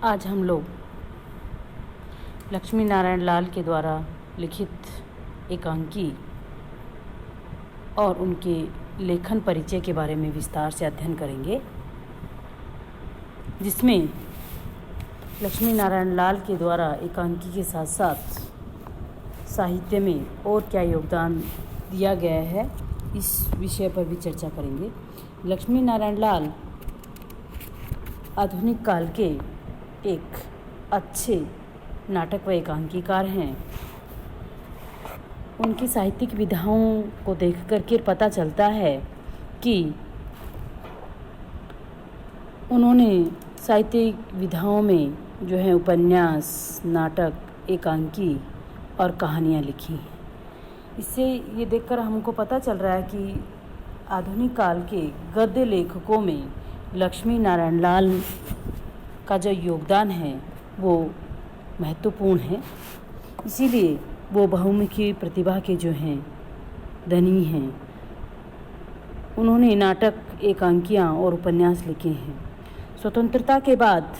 आज हम लोग लक्ष्मी नारायण लाल के द्वारा लिखित एकांकी और उनके लेखन परिचय के बारे में विस्तार से अध्ययन करेंगे, जिसमें लक्ष्मी नारायण लाल के द्वारा एकांकी के साथ साथ साहित्य में और क्या योगदान दिया गया है, इस विषय पर भी चर्चा करेंगे। लक्ष्मी नारायण लाल आधुनिक काल के एक अच्छे नाटक व एकांकीकार हैं। उनकी साहित्यिक विधाओं को देख करके पता चलता है कि उन्होंने साहित्यिक विधाओं में जो है उपन्यास, नाटक, एकांकी और कहानियाँ लिखी हैं। इससे ये देखकर हमको पता चल रहा है कि आधुनिक काल के गद्य लेखकों में लक्ष्मी नारायण लाल का जो योगदान है वो महत्वपूर्ण है। इसीलिए वो बहुमुखी प्रतिभा के जो हैं धनी हैं। उन्होंने नाटक, एकांकियाँ और उपन्यास लिखे हैं। स्वतंत्रता के बाद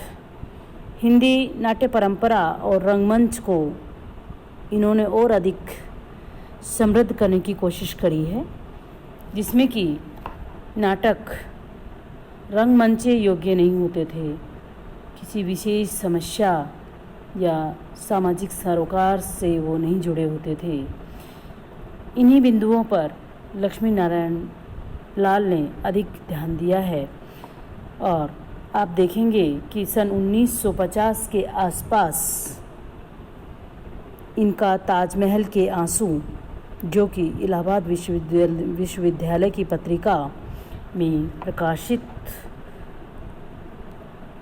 हिंदी नाट्य परंपरा और रंगमंच को इन्होंने और अधिक समृद्ध करने की कोशिश करी है, जिसमें कि नाटक रंगमंच योग्य नहीं होते थे। किसी विशेष समस्या या सामाजिक सरोकार से वो नहीं जुड़े होते थे। इन्हीं बिंदुओं पर लक्ष्मी नारायण लाल ने अधिक ध्यान दिया है और आप देखेंगे कि सन 1950 के आसपास इनका ताजमहल के आंसू, जो कि इलाहाबाद विश्वविद्यालय की पत्रिका में प्रकाशित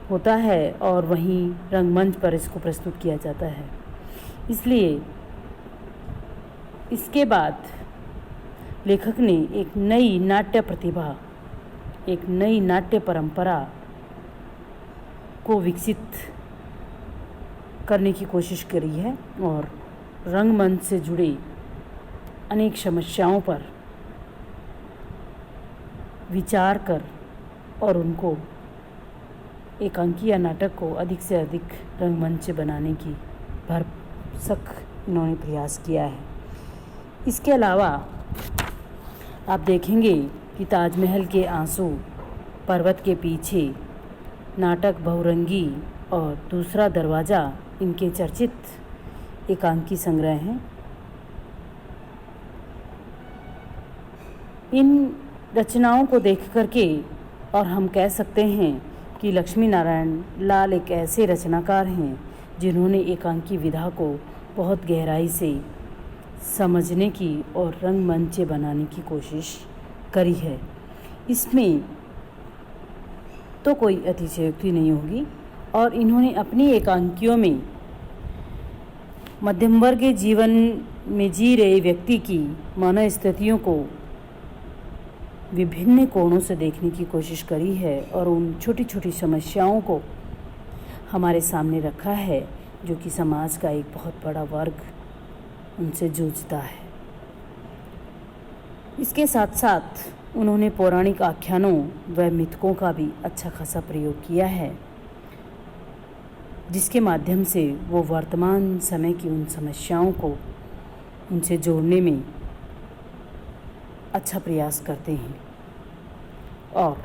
होता है और वहीं रंगमंच पर इसको प्रस्तुत किया जाता है। इसलिए इसके बाद लेखक ने एक नई नाट्य प्रतिभा, एक नई नाट्य परंपरा को विकसित करने की कोशिश करी है और रंगमंच से जुड़ी अनेक समस्याओं पर विचार कर और उनको एकांकी या नाटक को अधिक से अधिक रंगमंच बनाने की भरसक इन्होंने प्रयास किया है। इसके अलावा आप देखेंगे कि ताजमहल के आंसू, पर्वत के पीछे, नाटक बहुरंगी और दूसरा दरवाज़ा इनके चर्चित एकांकी संग्रह हैं। इन रचनाओं को देख करके और हम कह सकते हैं कि लक्ष्मी नारायण लाल एक ऐसे रचनाकार हैं जिन्होंने एकांकी विधा को बहुत गहराई से समझने की और रंगमंच बनाने की कोशिश करी है। इसमें तो कोई अतिशयोक्ति नहीं होगी और इन्होंने अपनी एकांकियों में मध्यम वर्गीय जीवन में जी रहे व्यक्ति की मनोस्थितियों को विभिन्न कोणों से देखने की कोशिश करी है और उन छोटी छोटी समस्याओं को हमारे सामने रखा है, जो कि समाज का एक बहुत बड़ा वर्ग उनसे जूझता है। इसके साथ साथ उन्होंने पौराणिक आख्यानों व मिथकों का भी अच्छा खासा प्रयोग किया है, जिसके माध्यम से वो वर्तमान समय की उन समस्याओं को उनसे जोड़ने में अच्छा प्रयास करते हैं और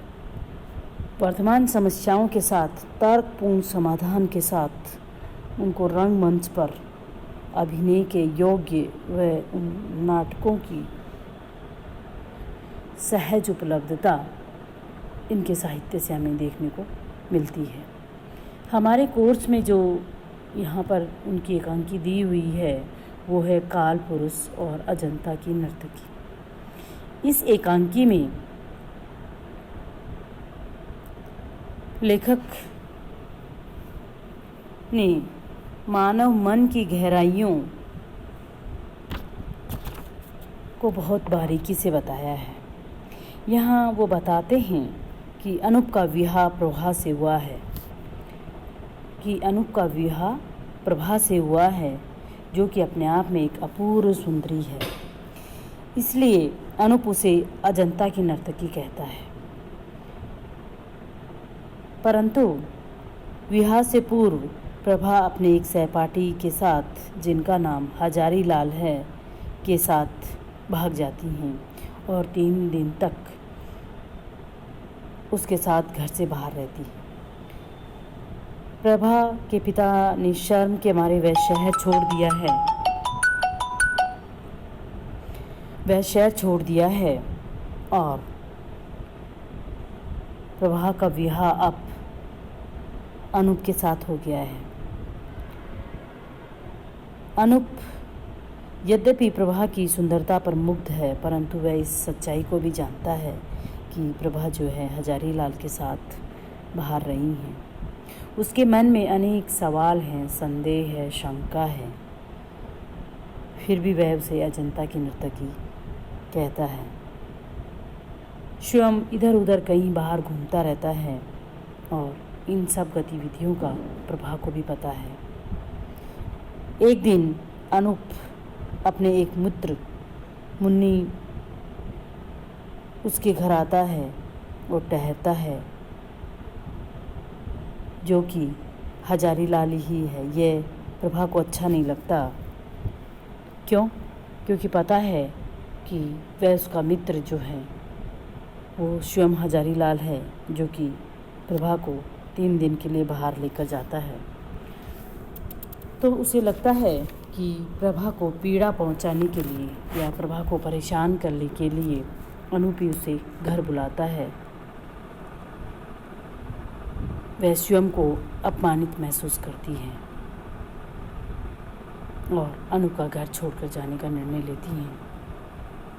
वर्तमान समस्याओं के साथ तर्कपूर्ण समाधान के साथ उनको रंगमंच पर अभिनय के योग्य व उन नाटकों की सहज उपलब्धता इनके साहित्य से हमें देखने को मिलती है। हमारे कोर्स में जो यहाँ पर उनकी एकांकी दी हुई है वो है काल पुरुष और अजंता की नर्तकी। इस एकांकी में लेखक ने मानव मन की गहराइयों को बहुत बारीकी से बताया है। यहाँ वो बताते हैं कि अनूप का विवाह प्रभा से हुआ है, जो कि अपने आप में एक अपूर्व सुंदरी है। इसलिए अनूप उसे अजंता की नर्तकी कहता है। परंतु विवाह से पूर्व प्रभा अपने एक सहपाठी के साथ, जिनका नाम हजारी लाल है, के साथ भाग जाती हैं और 3 दिन तक उसके साथ घर से बाहर रहती। प्रभा के पिता ने शर्म के मारे वह शहर छोड़ दिया है और प्रभा का विवाह अब अनूप के साथ हो गया है। अनूप यद्यपि प्रभा की सुंदरता पर मुग्ध है, परंतु वह इस सच्चाई को भी जानता है कि प्रभा जो है हजारी लाल के साथ बाहर रही हैं। उसके मन में अनेक सवाल हैं, संदेह है, शंका है। फिर भी वह उसे अजंता की नर्तकी कहता है। शिवम इधर उधर कहीं बाहर घूमता रहता है और इन सब गतिविधियों का प्रभा को भी पता है। एक दिन अनूप अपने एक मित्र मुन्नी उसके घर आता है और ठहरता है, जो कि हजारी लाल ही है। यह प्रभा को अच्छा नहीं लगता। क्यों? क्योंकि पता है कि वह उसका मित्र जो है वो स्वयं हजारी लाल है, जो कि प्रभा को 3 दिन के लिए बाहर लेकर जाता है। तो उसे लगता है कि प्रभा को पीड़ा पहुंचाने के लिए या प्रभा को परेशान करने के लिए अनूप ही उसे घर बुलाता है। वह स्वयं को अपमानित महसूस करती है और अनूप का घर छोड़कर जाने का निर्णय लेती है।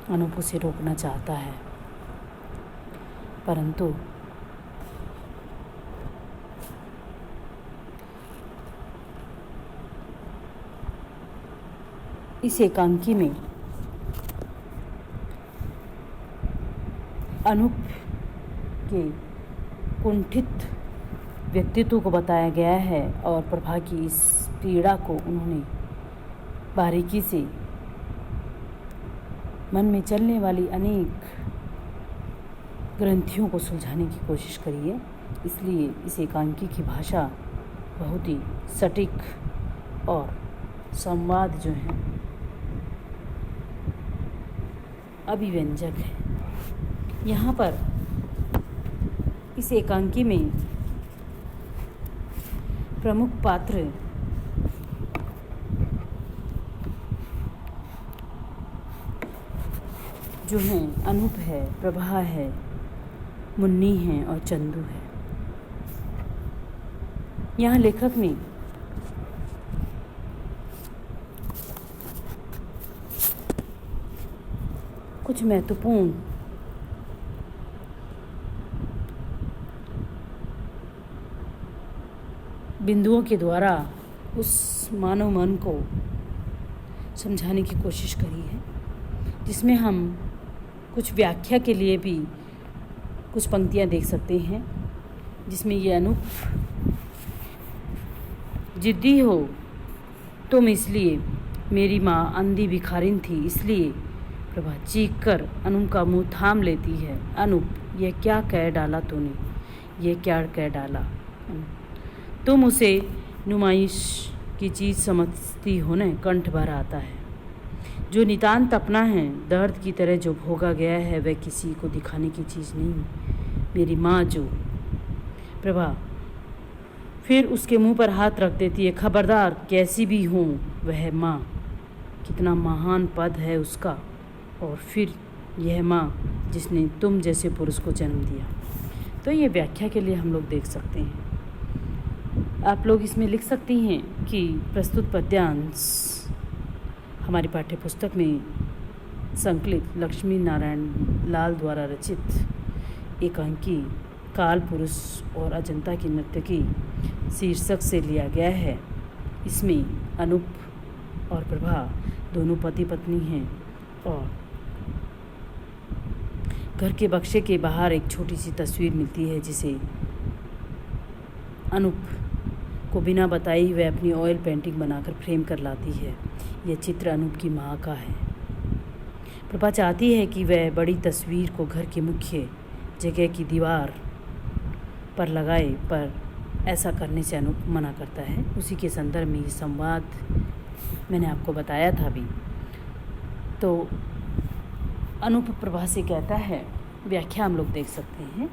अनूप उसे रोकना चाहता है, परंतु इस एकांकी में अनूप के कुंठित व्यक्तित्व को बताया गया है और प्रभा की इस पीड़ा को उन्होंने बारीकी से मन में चलने वाली अनेक ग्रंथियों को सुलझाने की कोशिश करी है। इसलिए इस एकांकी की भाषा बहुत ही सटीक और संवाद जो है अभिव्यंजक है। यहाँ पर इस एकांकी में प्रमुख पात्र जो हैं अनूप है, प्रभा है, मुन्नी है और चंदू है। यहाँ लेखक ने कुछ महत्वपूर्ण बिंदुओं के द्वारा उस मानव मन को समझाने की कोशिश करी है, जिसमें हम कुछ व्याख्या के लिए भी कुछ पंक्तियाँ देख सकते हैं, जिसमें ये अनूप जिद्दी हो तुम इसलिए, मेरी माँ अंधी भिखारिन थी इसलिए। प्रभा चीख कर अनूप का मुंह थाम लेती है। अनूप, यह क्या कह डाला तूने, यह क्या कह डाला? तुम उसे नुमाइश की चीज़ समझती हो न? कंठ भर आता है। जो नितांत अपना है, दर्द की तरह जो भोगा गया है, वह किसी को दिखाने की चीज़ नहीं। मेरी माँ जो। प्रभा फिर उसके मुंह पर हाथ रख देती है। खबरदार, कैसी भी हो वह माँ, कितना महान पद है उसका। और फिर यह माँ जिसने तुम जैसे पुरुष को जन्म दिया। तो ये व्याख्या के लिए हम लोग देख सकते हैं। आप लोग इसमें लिख सकती हैं कि प्रस्तुत पद्यांश हमारी पाठ्य पुस्तक में संकलित लक्ष्मी नारायण लाल द्वारा रचित एकांकी काल पुरुष और अजंता की नर्तकी शीर्षक से लिया गया है। इसमें अनूप और प्रभा दोनों पति पत्नी हैं और घर के बक्से के बाहर एक छोटी सी तस्वीर मिलती है, जिसे अनूप को बिना बताए ही वह अपनी ऑयल पेंटिंग बनाकर फ्रेम कर लाती है। यह चित्र अनूप की माँ का है। प्रभा चाहती है कि वह बड़ी तस्वीर को घर के मुख्य जगह की दीवार पर लगाए, पर ऐसा करने से अनूप मना करता है। उसी के संदर्भ में ये संवाद मैंने आपको बताया था अभी। तो अनूप प्रभा से कहता है, व्याख्या हम लोग देख सकते हैं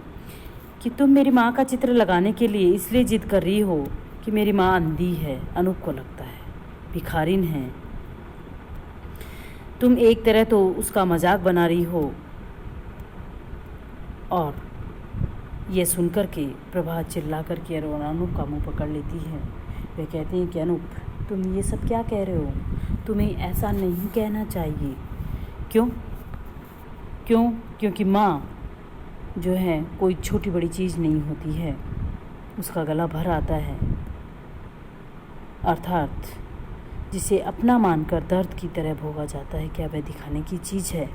कि तुम मेरी माँ का चित्र लगाने के लिए इसलिए जिद कर रही हो कि मेरी माँ अंधी है। अनूप को लगता है भिखारिन है। तुम एक तरह तो उसका मजाक बना रही हो। और ये सुनकर के प्रभा चिल्ला कर के अनूप का मुंह पकड़ लेती है। वे कहते हैं कि अनूप, तुम ये सब क्या कह रहे हो? तुम्हें ऐसा नहीं कहना चाहिए। क्यों? क्योंकि माँ जो है कोई छोटी बड़ी चीज़ नहीं होती है। उसका गला भर आता है, अर्थात जिसे अपना मानकर दर्द की तरह भोगा जाता है, क्या वह दिखाने की चीज़ है?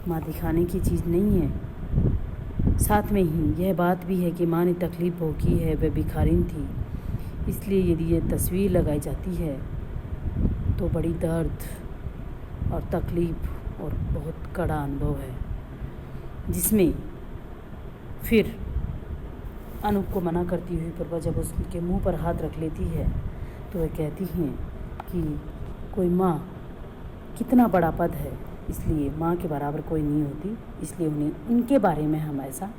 माँ दिखाने की चीज़ नहीं है। साथ में ही यह बात भी है कि माँ ने तकलीफ़ भोगी है, वह भिखारिन थी। इसलिए यदि ये तस्वीर लगाई जाती है तो बड़ी दर्द और तकलीफ़ और बहुत कड़ा अनुभव है, जिसमें फिर अनूप को मना करती हुई प्रभा जब उसके मुंह पर हाथ रख लेती है तो वह कहती हैं कि कोई माँ कितना बड़ा पद है, इसलिए माँ के बराबर कोई नहीं होती, इसलिए उन्हें उनके बारे में हम ऐसा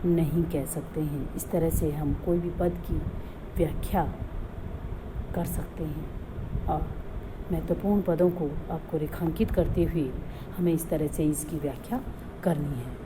नहीं कह सकते हैं। इस तरह से हम कोई भी पद की व्याख्या कर सकते हैं और महत्वपूर्ण पदों को आपको रेखांकित करते हुए हमें इस तरह से इसकी व्याख्या करनी है।